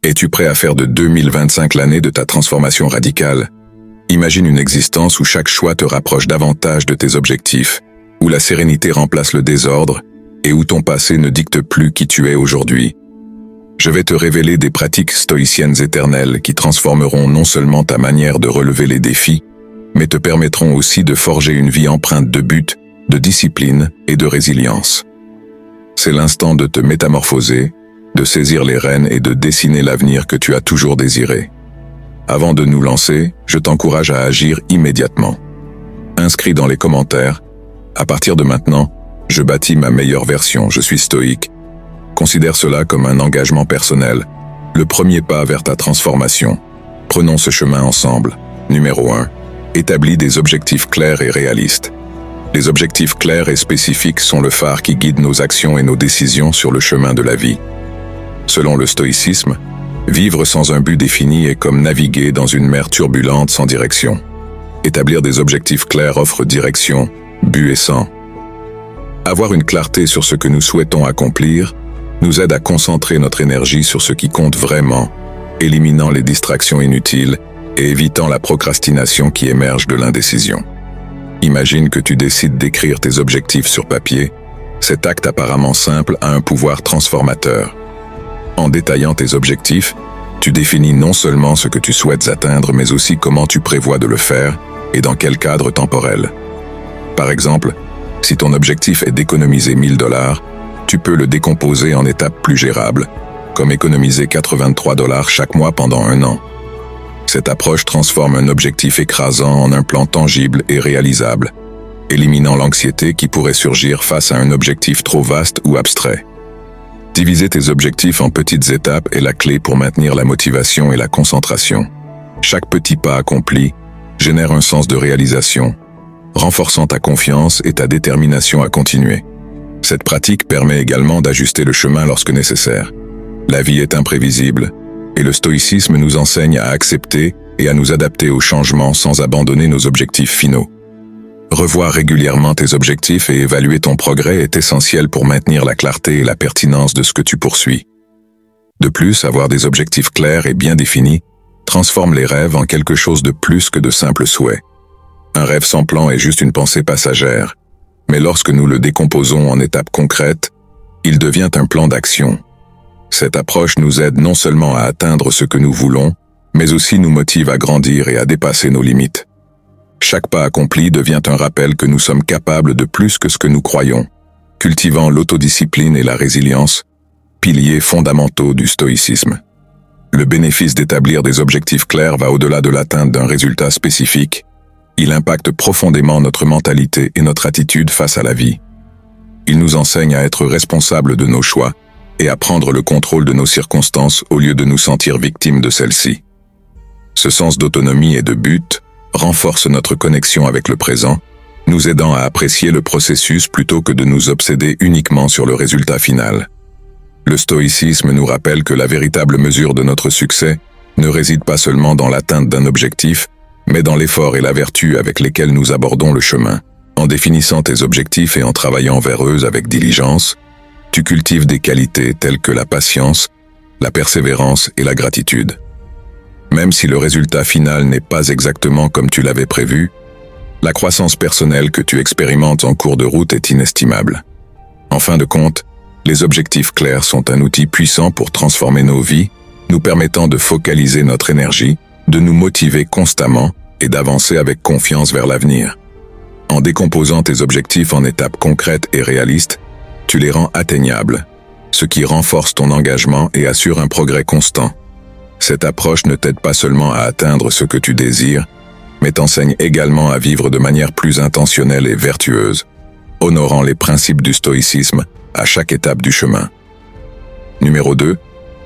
Es-tu prêt à faire de 2025 l'année de ta transformation radicale? Imagine une existence où chaque choix te rapproche davantage de tes objectifs, où la sérénité remplace le désordre et où ton passé ne dicte plus qui tu es aujourd'hui. Je vais te révéler des pratiques stoïciennes éternelles qui transformeront non seulement ta manière de relever les défis, mais te permettront aussi de forger une vie empreinte de but, de discipline et de résilience. C'est l'instant de te métamorphoser, de saisir les rênes et de dessiner l'avenir que tu as toujours désiré. Avant de nous lancer, je t'encourage à agir immédiatement. Inscris dans les commentaires, à partir de maintenant, je bâtis ma meilleure version, je suis stoïque. Considère cela comme un engagement personnel, le premier pas vers ta transformation. Prenons ce chemin ensemble. Numéro 1. Établis des objectifs clairs et réalistes. Les objectifs clairs et spécifiques sont le phare qui guide nos actions et nos décisions sur le chemin de la vie. Selon le stoïcisme, vivre sans un but défini est comme naviguer dans une mer turbulente sans direction. Établir des objectifs clairs offre direction, but et sens. Avoir une clarté sur ce que nous souhaitons accomplir nous aide à concentrer notre énergie sur ce qui compte vraiment, éliminant les distractions inutiles et évitant la procrastination qui émerge de l'indécision. Imagine que tu décides d'écrire tes objectifs sur papier. Cet acte apparemment simple a un pouvoir transformateur. En détaillant tes objectifs, tu définis non seulement ce que tu souhaites atteindre, mais aussi comment tu prévois de le faire et dans quel cadre temporel. Par exemple, si ton objectif est d'économiser 1 000 $, tu peux le décomposer en étapes plus gérables, comme économiser 83 $ chaque mois pendant 1 an. Cette approche transforme un objectif écrasant en un plan tangible et réalisable, éliminant l'anxiété qui pourrait surgir face à un objectif trop vaste ou abstrait. Diviser tes objectifs en petites étapes est la clé pour maintenir la motivation et la concentration. Chaque petit pas accompli génère un sens de réalisation, renforçant ta confiance et ta détermination à continuer. Cette pratique permet également d'ajuster le chemin lorsque nécessaire. La vie est imprévisible, et le stoïcisme nous enseigne à accepter et à nous adapter aux changements sans abandonner nos objectifs finaux. Revoir régulièrement tes objectifs et évaluer ton progrès est essentiel pour maintenir la clarté et la pertinence de ce que tu poursuis. De plus, avoir des objectifs clairs et bien définis transforme les rêves en quelque chose de plus que de simples souhaits. Un rêve sans plan est juste une pensée passagère, mais lorsque nous le décomposons en étapes concrètes, il devient un plan d'action. Cette approche nous aide non seulement à atteindre ce que nous voulons, mais aussi nous motive à grandir et à dépasser nos limites. Chaque pas accompli devient un rappel que nous sommes capables de plus que ce que nous croyons, cultivant l'autodiscipline et la résilience, piliers fondamentaux du stoïcisme. Le bénéfice d'établir des objectifs clairs va au-delà de l'atteinte d'un résultat spécifique. Il impacte profondément notre mentalité et notre attitude face à la vie. Il nous enseigne à être responsables de nos choix et à prendre le contrôle de nos circonstances au lieu de nous sentir victimes de celles-ci. Ce sens d'autonomie et de but renforce notre connexion avec le présent, nous aidant à apprécier le processus plutôt que de nous obséder uniquement sur le résultat final. Le stoïcisme nous rappelle que la véritable mesure de notre succès ne réside pas seulement dans l'atteinte d'un objectif, mais dans l'effort et la vertu avec lesquels nous abordons le chemin. En définissant tes objectifs et en travaillant vers eux avec diligence, tu cultives des qualités telles que la patience, la persévérance et la gratitude. Même si le résultat final n'est pas exactement comme tu l'avais prévu, la croissance personnelle que tu expérimentes en cours de route est inestimable. En fin de compte, les objectifs clairs sont un outil puissant pour transformer nos vies, nous permettant de focaliser notre énergie, de nous motiver constamment et d'avancer avec confiance vers l'avenir. En décomposant tes objectifs en étapes concrètes et réalistes, tu les rends atteignables, ce qui renforce ton engagement et assure un progrès constant. Cette approche ne t'aide pas seulement à atteindre ce que tu désires, mais t'enseigne également à vivre de manière plus intentionnelle et vertueuse, honorant les principes du stoïcisme à chaque étape du chemin. Numéro 2.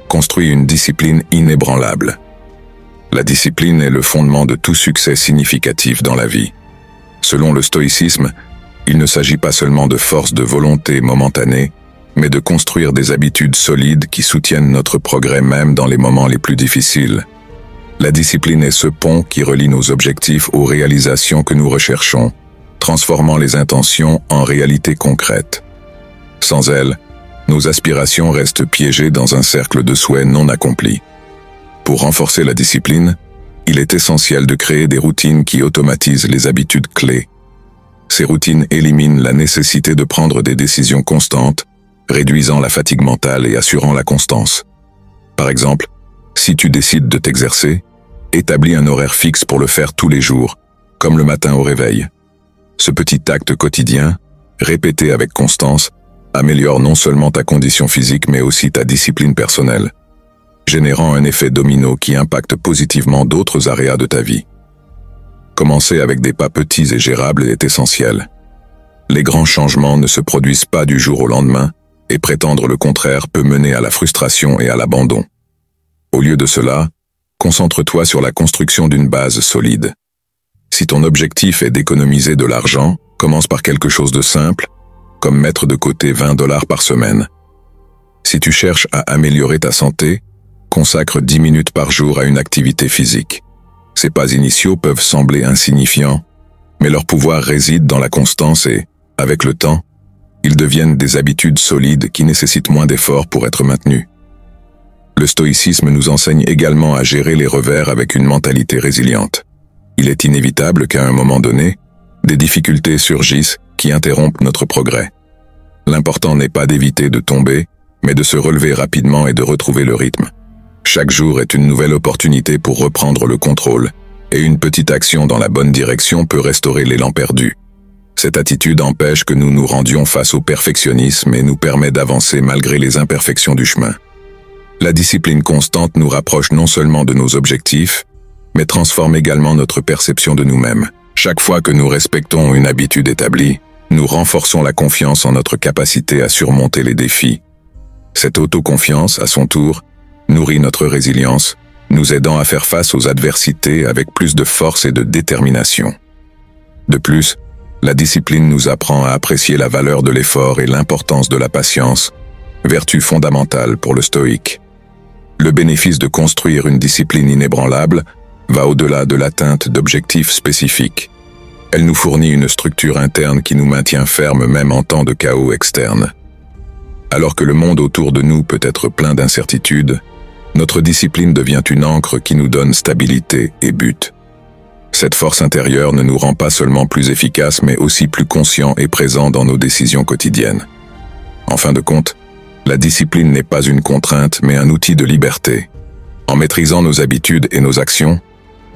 Construis une discipline inébranlable. La discipline est le fondement de tout succès significatif dans la vie. Selon le stoïcisme, il ne s'agit pas seulement de force de volonté momentanée, mais de construire des habitudes solides qui soutiennent notre progrès même dans les moments les plus difficiles. La discipline est ce pont qui relie nos objectifs aux réalisations que nous recherchons, transformant les intentions en réalités concrètes. Sans elle, nos aspirations restent piégées dans un cercle de souhaits non accomplis. Pour renforcer la discipline, il est essentiel de créer des routines qui automatisent les habitudes clés. Ces routines éliminent la nécessité de prendre des décisions constantes, réduisant la fatigue mentale et assurant la constance. Par exemple, si tu décides de t'exercer, établis un horaire fixe pour le faire tous les jours, comme le matin au réveil. Ce petit acte quotidien, répété avec constance, améliore non seulement ta condition physique mais aussi ta discipline personnelle, générant un effet domino qui impacte positivement d'autres aréas de ta vie. Commencer avec des pas petits et gérables est essentiel. Les grands changements ne se produisent pas du jour au lendemain, et prétendre le contraire peut mener à la frustration et à l'abandon. Au lieu de cela, concentre-toi sur la construction d'une base solide. Si ton objectif est d'économiser de l'argent, commence par quelque chose de simple, comme mettre de côté 20 $ par semaine. Si tu cherches à améliorer ta santé, consacre 10 minutes par jour à une activité physique. Ces pas initiaux peuvent sembler insignifiants, mais leur pouvoir réside dans la constance et, avec le temps, ils deviennent des habitudes solides qui nécessitent moins d'efforts pour être maintenues. Le stoïcisme nous enseigne également à gérer les revers avec une mentalité résiliente. Il est inévitable qu'à un moment donné, des difficultés surgissent qui interrompent notre progrès. L'important n'est pas d'éviter de tomber, mais de se relever rapidement et de retrouver le rythme. Chaque jour est une nouvelle opportunité pour reprendre le contrôle, et une petite action dans la bonne direction peut restaurer l'élan perdu. Cette attitude empêche que nous nous rendions face au perfectionnisme et nous permet d'avancer malgré les imperfections du chemin. La discipline constante nous rapproche non seulement de nos objectifs, mais transforme également notre perception de nous-mêmes. Chaque fois que nous respectons une habitude établie, nous renforçons la confiance en notre capacité à surmonter les défis. Cette autoconfiance, à son tour, nourrit notre résilience, nous aidant à faire face aux adversités avec plus de force et de détermination. De plus, la discipline nous apprend à apprécier la valeur de l'effort et l'importance de la patience, vertu fondamentale pour le stoïque. Le bénéfice de construire une discipline inébranlable va au-delà de l'atteinte d'objectifs spécifiques. Elle nous fournit une structure interne qui nous maintient fermes même en temps de chaos externe. Alors que le monde autour de nous peut être plein d'incertitudes, notre discipline devient une ancre qui nous donne stabilité et but. Cette force intérieure ne nous rend pas seulement plus efficaces mais aussi plus conscients et présents dans nos décisions quotidiennes. En fin de compte, la discipline n'est pas une contrainte mais un outil de liberté. En maîtrisant nos habitudes et nos actions,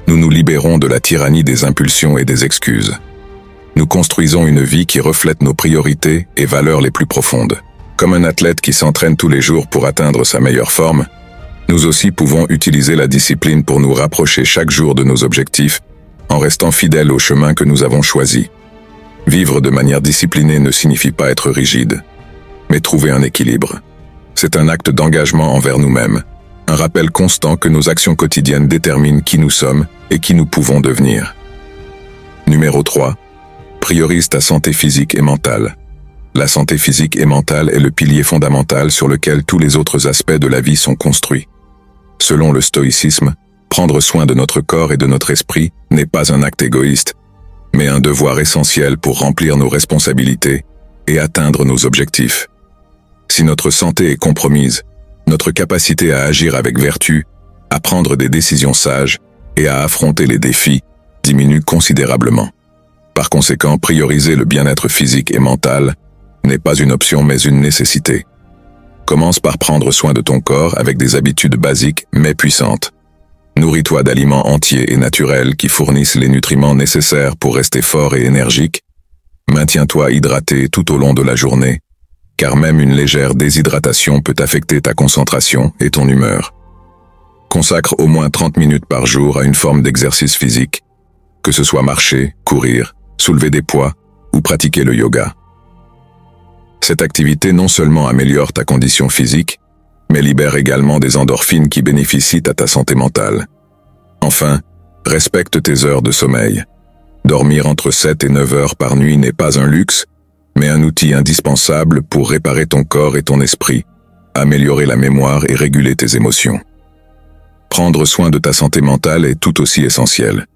nous nous libérons de la tyrannie des impulsions et des excuses. Nous construisons une vie qui reflète nos priorités et valeurs les plus profondes. Comme un athlète qui s'entraîne tous les jours pour atteindre sa meilleure forme, nous aussi pouvons utiliser la discipline pour nous rapprocher chaque jour de nos objectifs, en restant fidèles au chemin que nous avons choisi. Vivre de manière disciplinée ne signifie pas être rigide, mais trouver un équilibre. C'est un acte d'engagement envers nous-mêmes, un rappel constant que nos actions quotidiennes déterminent qui nous sommes et qui nous pouvons devenir. Numéro 3. Priorise ta santé physique et mentale. La santé physique et mentale est le pilier fondamental sur lequel tous les autres aspects de la vie sont construits. Selon le stoïcisme, prendre soin de notre corps et de notre esprit n'est pas un acte égoïste, mais un devoir essentiel pour remplir nos responsabilités et atteindre nos objectifs. Si notre santé est compromise, notre capacité à agir avec vertu, à prendre des décisions sages et à affronter les défis diminue considérablement. Par conséquent, prioriser le bien-être physique et mental n'est pas une option mais une nécessité. Commence par prendre soin de ton corps avec des habitudes basiques mais puissantes. Nourris-toi d'aliments entiers et naturels qui fournissent les nutriments nécessaires pour rester fort et énergique. Maintiens-toi hydraté tout au long de la journée, car même une légère déshydratation peut affecter ta concentration et ton humeur. Consacre au moins 30 minutes par jour à une forme d'exercice physique, que ce soit marcher, courir, soulever des poids ou pratiquer le yoga. Cette activité non seulement améliore ta condition physique, mais libère également des endorphines qui bénéficient à ta santé mentale. Enfin, respecte tes heures de sommeil. Dormir entre 7 et 9 heures par nuit n'est pas un luxe, mais un outil indispensable pour réparer ton corps et ton esprit, améliorer la mémoire et réguler tes émotions. Prendre soin de ta santé mentale est tout aussi essentiel.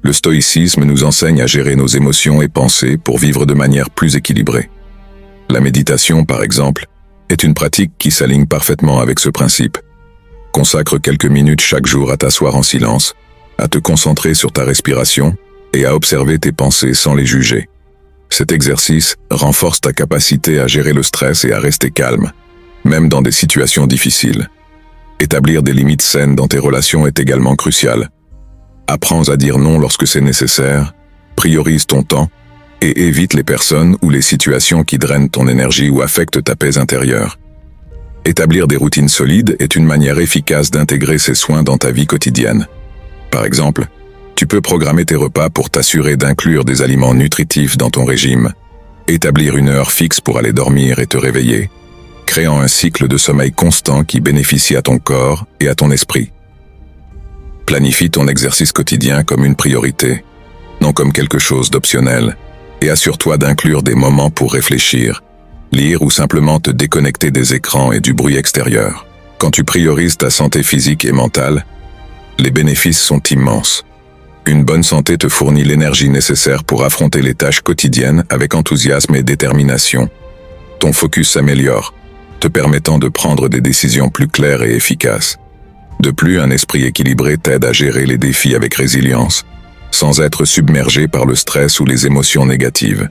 Le stoïcisme nous enseigne à gérer nos émotions et pensées pour vivre de manière plus équilibrée. La méditation, par exemple, est une pratique qui s'aligne parfaitement avec ce principe. Consacre quelques minutes chaque jour à t'asseoir en silence, à te concentrer sur ta respiration et à observer tes pensées sans les juger. Cet exercice renforce ta capacité à gérer le stress et à rester calme, même dans des situations difficiles. Établir des limites saines dans tes relations est également crucial. Apprends à dire non lorsque c'est nécessaire, priorise ton temps et évite les personnes ou les situations qui drainent ton énergie ou affectent ta paix intérieure. Établir des routines solides est une manière efficace d'intégrer ces soins dans ta vie quotidienne. Par exemple, tu peux programmer tes repas pour t'assurer d'inclure des aliments nutritifs dans ton régime, établir une heure fixe pour aller dormir et te réveiller, créant un cycle de sommeil constant qui bénéficie à ton corps et à ton esprit. Planifie ton exercice quotidien comme une priorité, non comme quelque chose d'optionnel, et assure-toi d'inclure des moments pour réfléchir, lire ou simplement te déconnecter des écrans et du bruit extérieur. Quand tu priorises ta santé physique et mentale, les bénéfices sont immenses. Une bonne santé te fournit l'énergie nécessaire pour affronter les tâches quotidiennes avec enthousiasme et détermination. Ton focus s'améliore, te permettant de prendre des décisions plus claires et efficaces. De plus, un esprit équilibré t'aide à gérer les défis avec résilience, sans être submergé par le stress ou les émotions négatives.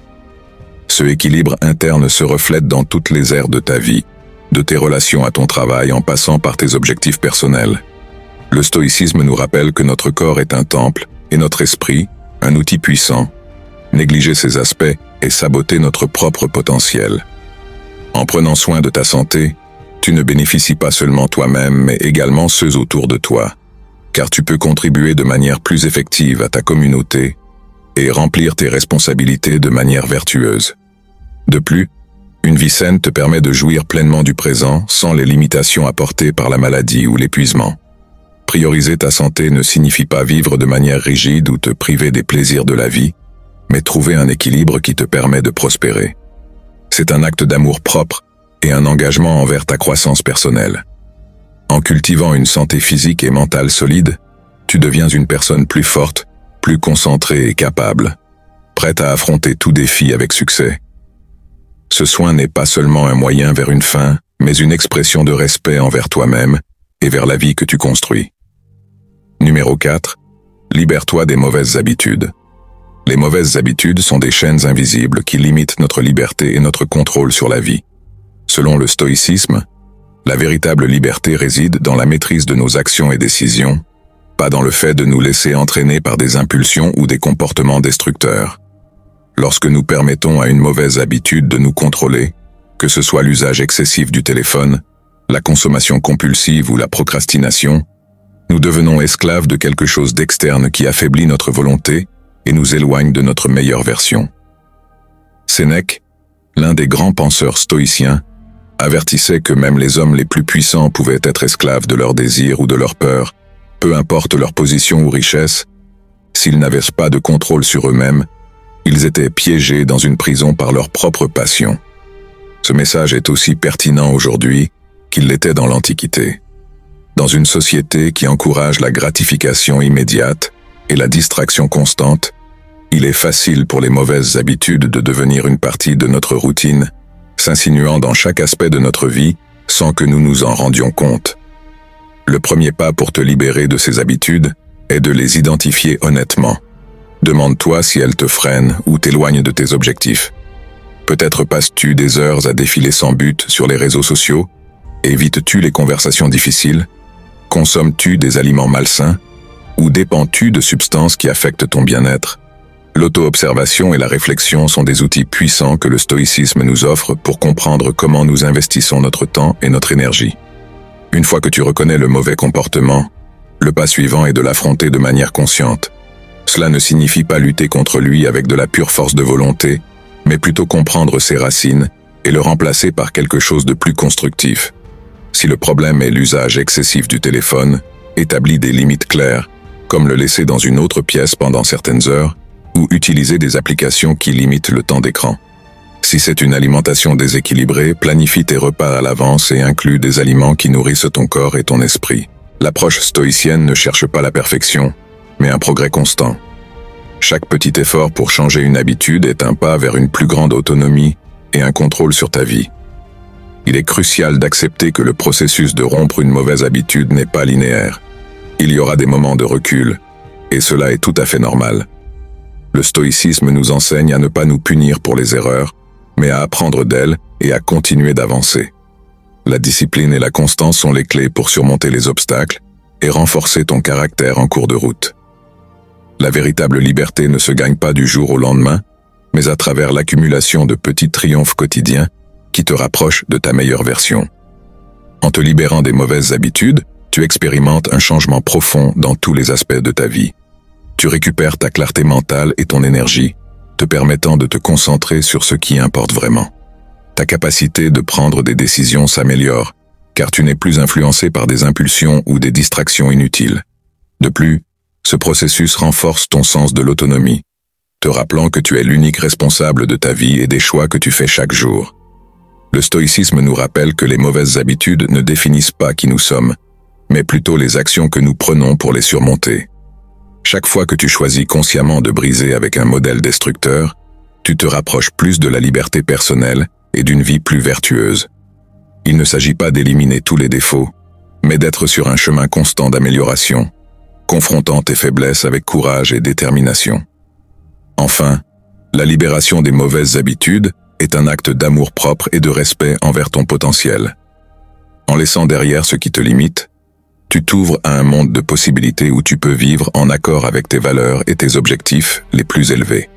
Ce équilibre interne se reflète dans toutes les aires de ta vie, de tes relations à ton travail en passant par tes objectifs personnels. Le stoïcisme nous rappelle que notre corps est un temple et notre esprit, un outil puissant. Négliger ces aspects est saboter notre propre potentiel. En prenant soin de ta santé, tu ne bénéficies pas seulement toi-même, mais également ceux autour de toi, car tu peux contribuer de manière plus effective à ta communauté et remplir tes responsabilités de manière vertueuse. De plus, une vie saine te permet de jouir pleinement du présent sans les limitations apportées par la maladie ou l'épuisement. Prioriser ta santé ne signifie pas vivre de manière rigide ou te priver des plaisirs de la vie, mais trouver un équilibre qui te permet de prospérer. C'est un acte d'amour propre et un engagement envers ta croissance personnelle. En cultivant une santé physique et mentale solide, tu deviens une personne plus forte, plus concentrée et capable, prête à affronter tout défi avec succès. Ce soin n'est pas seulement un moyen vers une fin, mais une expression de respect envers toi-même et vers la vie que tu construis. Numéro 4. Libère-toi des mauvaises habitudes. Les mauvaises habitudes sont des chaînes invisibles qui limitent notre liberté et notre contrôle sur la vie. Selon le stoïcisme, la véritable liberté réside dans la maîtrise de nos actions et décisions, pas dans le fait de nous laisser entraîner par des impulsions ou des comportements destructeurs. Lorsque nous permettons à une mauvaise habitude de nous contrôler, que ce soit l'usage excessif du téléphone, la consommation compulsive ou la procrastination, nous devenons esclaves de quelque chose d'externe qui affaiblit notre volonté et nous éloigne de notre meilleure version. Sénèque, l'un des grands penseurs stoïciens, avertissait que même les hommes les plus puissants pouvaient être esclaves de leurs désirs ou de leurs peurs, peu importe leur position ou richesse. S'ils n'avaient pas de contrôle sur eux-mêmes, ils étaient piégés dans une prison par leur propre passion. Ce message est aussi pertinent aujourd'hui qu'il l'était dans l'Antiquité. Dans une société qui encourage la gratification immédiate et la distraction constante, il est facile pour les mauvaises habitudes de devenir une partie de notre routine, s'insinuant dans chaque aspect de notre vie sans que nous nous en rendions compte. Le premier pas pour te libérer de ces habitudes est de les identifier honnêtement. Demande-toi si elles te freinent ou t'éloignent de tes objectifs. Peut-être passes-tu des heures à défiler sans but sur les réseaux sociaux? Évites-tu les conversations difficiles? Consommes-tu des aliments malsains? Ou dépends-tu de substances qui affectent ton bien-être? L'auto-observation et la réflexion sont des outils puissants que le stoïcisme nous offre pour comprendre comment nous investissons notre temps et notre énergie. Une fois que tu reconnais le mauvais comportement, le pas suivant est de l'affronter de manière consciente. Cela ne signifie pas lutter contre lui avec de la pure force de volonté, mais plutôt comprendre ses racines et le remplacer par quelque chose de plus constructif. Si le problème est l'usage excessif du téléphone, établis des limites claires, comme le laisser dans une autre pièce pendant certaines heures, ou utiliser des applications qui limitent le temps d'écran. Si c'est une alimentation déséquilibrée, planifie tes repas à l'avance et inclus des aliments qui nourrissent ton corps et ton esprit. L'approche stoïcienne ne cherche pas la perfection, mais un progrès constant. Chaque petit effort pour changer une habitude est un pas vers une plus grande autonomie et un contrôle sur ta vie. il est crucial d'accepter que le processus de rompre une mauvaise habitude n'est pas linéaire. Il y aura des moments de recul, et cela est tout à fait normal. Le stoïcisme nous enseigne à ne pas nous punir pour les erreurs, mais à apprendre d'elles et à continuer d'avancer. La discipline et la constance sont les clés pour surmonter les obstacles et renforcer ton caractère en cours de route. La véritable liberté ne se gagne pas du jour au lendemain, mais à travers l'accumulation de petits triomphes quotidiens qui te rapprochent de ta meilleure version. En te libérant des mauvaises habitudes, tu expérimentes un changement profond dans tous les aspects de ta vie. Tu récupères ta clarté mentale et ton énergie, te permettant de te concentrer sur ce qui importe vraiment. Ta capacité de prendre des décisions s'améliore, car tu n'es plus influencé par des impulsions ou des distractions inutiles. De plus, ce processus renforce ton sens de l'autonomie, te rappelant que tu es l'unique responsable de ta vie et des choix que tu fais chaque jour. Le stoïcisme nous rappelle que les mauvaises habitudes ne définissent pas qui nous sommes, mais plutôt les actions que nous prenons pour les surmonter. Chaque fois que tu choisis consciemment de briser avec un modèle destructeur, tu te rapproches plus de la liberté personnelle et d'une vie plus vertueuse. Il ne s'agit pas d'éliminer tous les défauts, mais d'être sur un chemin constant d'amélioration, confrontant tes faiblesses avec courage et détermination. Enfin, la libération des mauvaises habitudes est un acte d'amour-propre et de respect envers ton potentiel. En laissant derrière ce qui te limite, tu t'ouvres à un monde de possibilités où tu peux vivre en accord avec tes valeurs et tes objectifs les plus élevés.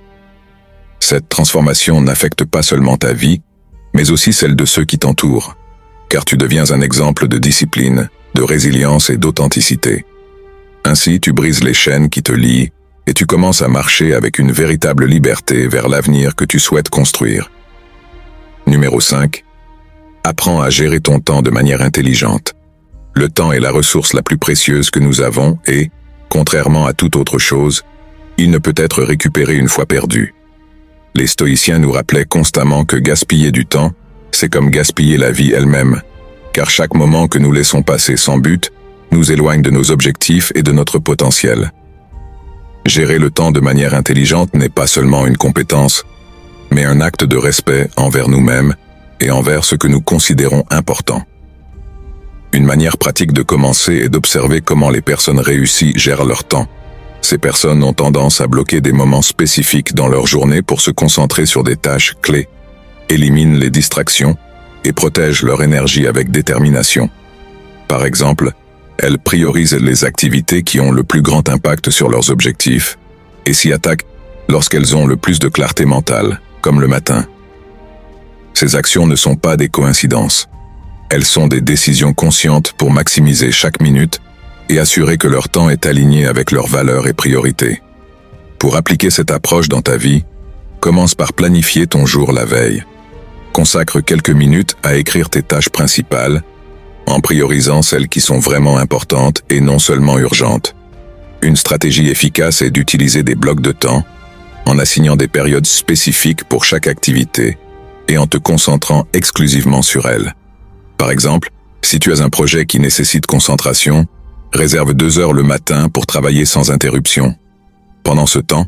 Cette transformation n'affecte pas seulement ta vie, mais aussi celle de ceux qui t'entourent, car tu deviens un exemple de discipline, de résilience et d'authenticité. Ainsi, tu brises les chaînes qui te lient et tu commences à marcher avec une véritable liberté vers l'avenir que tu souhaites construire. Numéro 5. Apprends à gérer ton temps de manière intelligente. Le temps est la ressource la plus précieuse que nous avons et, contrairement à toute autre chose, il ne peut être récupéré une fois perdu. Les stoïciens nous rappelaient constamment que gaspiller du temps, c'est comme gaspiller la vie elle-même, car chaque moment que nous laissons passer sans but nous éloigne de nos objectifs et de notre potentiel. Gérer le temps de manière intelligente n'est pas seulement une compétence, mais un acte de respect envers nous-mêmes et envers ce que nous considérons important. Une manière pratique de commencer est d'observer comment les personnes réussies gèrent leur temps. Ces personnes ont tendance à bloquer des moments spécifiques dans leur journée pour se concentrer sur des tâches clés, éliminent les distractions et protègent leur énergie avec détermination. Par exemple, elles priorisent les activités qui ont le plus grand impact sur leurs objectifs et s'y attaquent lorsqu'elles ont le plus de clarté mentale, comme le matin. Ces actions ne sont pas des coïncidences. Elles sont des décisions conscientes pour maximiser chaque minute et assurer que leur temps est aligné avec leurs valeurs et priorités. Pour appliquer cette approche dans ta vie, commence par planifier ton jour la veille. Consacre quelques minutes à écrire tes tâches principales, en priorisant celles qui sont vraiment importantes et non seulement urgentes. Une stratégie efficace est d'utiliser des blocs de temps, en assignant des périodes spécifiques pour chaque activité et en te concentrant exclusivement sur elles. Par exemple, si tu as un projet qui nécessite concentration, réserve 2 heures le matin pour travailler sans interruption. Pendant ce temps,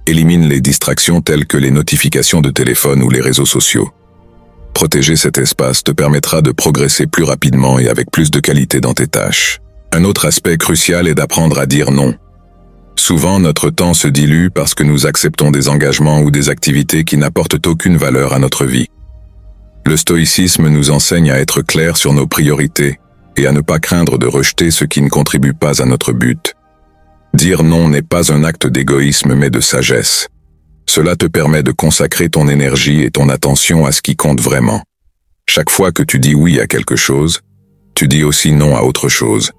élimine les distractions telles que les notifications de téléphone ou les réseaux sociaux. Protéger cet espace te permettra de progresser plus rapidement et avec plus de qualité dans tes tâches. Un autre aspect crucial est d'apprendre à dire non. Souvent, notre temps se dilue parce que nous acceptons des engagements ou des activités qui n'apportent aucune valeur à notre vie. Le stoïcisme nous enseigne à être clair sur nos priorités et à ne pas craindre de rejeter ce qui ne contribue pas à notre but. Dire non n'est pas un acte d'égoïsme mais de sagesse. Cela te permet de consacrer ton énergie et ton attention à ce qui compte vraiment. Chaque fois que tu dis oui à quelque chose, tu dis aussi non à autre chose.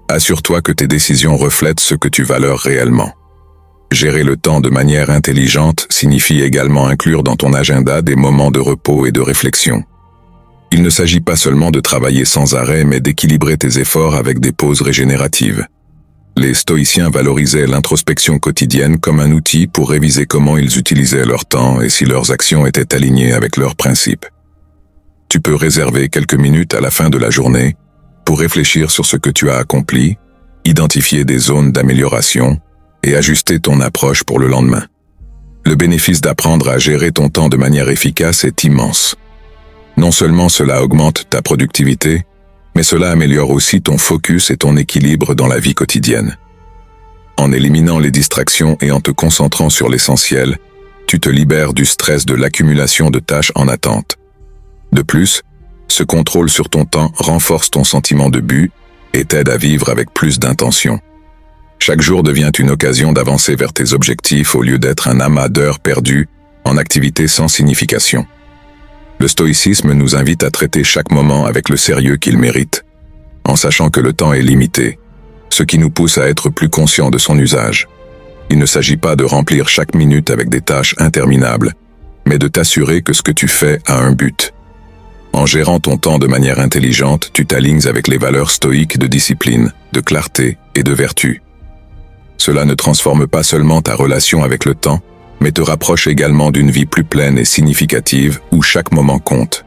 Assure-toi que tes décisions reflètent ce que tu valeurs réellement. Gérer le temps de manière intelligente signifie également inclure dans ton agenda des moments de repos et de réflexion. Il ne s'agit pas seulement de travailler sans arrêt, mais d'équilibrer tes efforts avec des pauses régénératives. Les stoïciens valorisaient l'introspection quotidienne comme un outil pour réviser comment ils utilisaient leur temps et si leurs actions étaient alignées avec leurs principes. Tu peux réserver quelques minutes à la fin de la journée pour réfléchir sur ce que tu as accompli, identifier des zones d'amélioration et ajuster ton approche pour le lendemain. Le bénéfice d'apprendre à gérer ton temps de manière efficace est immense. Non seulement cela augmente ta productivité, mais cela améliore aussi ton focus et ton équilibre dans la vie quotidienne. En éliminant les distractions et en te concentrant sur l'essentiel, tu te libères du stress de l'accumulation de tâches en attente. De plus, ce contrôle sur ton temps renforce ton sentiment de but et t'aide à vivre avec plus d'intention. Chaque jour devient une occasion d'avancer vers tes objectifs au lieu d'être un amas d'heures perdues en activités sans signification. Le stoïcisme nous invite à traiter chaque moment avec le sérieux qu'il mérite, en sachant que le temps est limité, ce qui nous pousse à être plus conscients de son usage. Il ne s'agit pas de remplir chaque minute avec des tâches interminables, mais de t'assurer que ce que tu fais a un but. En gérant ton temps de manière intelligente, tu t'alignes avec les valeurs stoïques de discipline, de clarté et de vertu. Cela ne transforme pas seulement ta relation avec le temps, mais te rapproche également d'une vie plus pleine et significative où chaque moment compte.